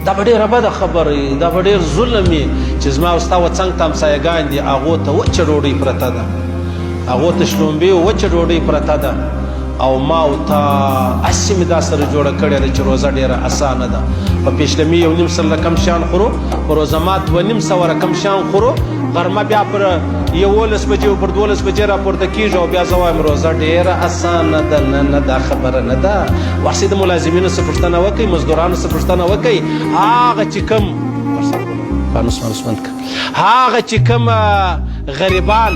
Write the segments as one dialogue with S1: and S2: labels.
S1: دا به ډېره بده خبره وي، دا به ډېر ظلم وي چې زما او ستا وڅنګ ته همسایګان دي، هغو ته وچه ډوډۍ پرته ده، هغو ته شلومبې وچه ډوډۍ پرته ده، او ما او تا هسې مې دا سره جوړه کړې ده چې روزه ډېره اسانه ده. په پیشلمي 1.5 سل کم شیان خورو، په روزه مات 2.5 سوه رقم شیان خورو، غرمه بیا پر 11 بجې او پر 12 بجې راپورته کېږي او بیا زه وایم روزه ډېره اسانه ده. نه نه دا خبره نه ده. ورسې د ملازمینو څه پوښتنه وکئ، مزدورانو څه پوښتنه وکئ، هغه چې کوم هغه چې کوم غریبان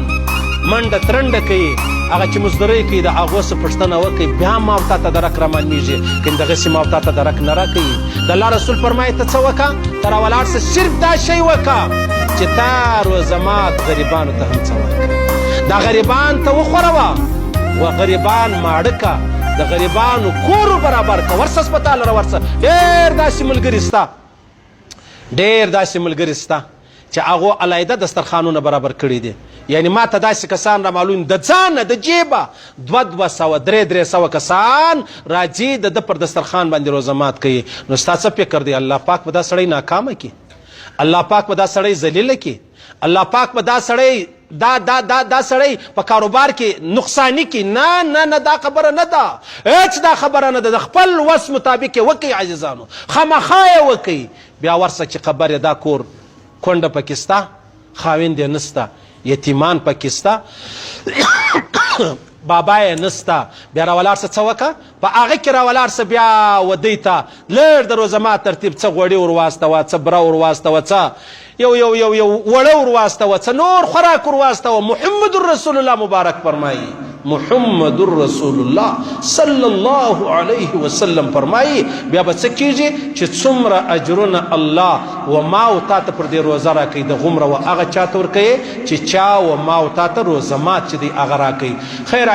S1: منډه ترنډه کوي، هغه چې مزدورۍ کوي، د هغو څه پوښتنه وکړئ، بیا ما او تا ته درک رامعلومېږي. که دغسې ما او تا ته درک نه راکوي، د الله رسول فرمایي ته څه وکړه، ته راولاړ شه صرف دا شی وکړه چې تا روزه مات غریبانو ته هم څه ورکړه، دا غریبان ته وخوروه و غریبان ماړه که، د غریبانو کور برابر که، ورشه هسپتال ره ورشه. ډېر داسې ملګري شته، ډېر داسې ملګري شته چې هغو علاحده دسترخوانونه برابر کړي دي. یعنی ما ته داسې کسان را معلوم د ځانه د جیبه 200 سوه 300 کسان راځي د ده پر دسترخوان باندې روزه مات کوي. نو ستا څه فکر دی؟ الله پاک به دا سړی ناکامه کړي، الله پاک به دا سړی ذلیله کړي، الله پاک به دا سړی دا سړی په کاروبار کې نقصاني کړي. نه نه نه، دا خبره نه ده، هېڅ دا خبره نه ده. د خپل وس مطابق یې وکئ عزیزانو، خامخا یې وکئ. بیا ورسه چې خبر یې دا کور کونډه پکې سته، خاوند یې نسته، یتیمان پکې سته، بابا یې نسته، بیا راولاړ شه څه وکړه، په هغه کې راولاړ شه بیا ودۍ ته لږ د روزه مات ترتیب، څه غوړي ور واستوه، څه بره ور واستوه، څه یو وړه ور واستوه، څه نور خوراک ور واستوه. محمد رسول الله مبارک فرمایي، محمد رسول الله صلی الله علیه وسلم فرمایي بیا به څه کېږي چې څومره اجرونه الله و ما او تا ته پر دې روزه راکوي، د غومره و هغه چا ته ورکوي چې چا و ما او تا ته روزه مات چې دی هغه راکوي. خیر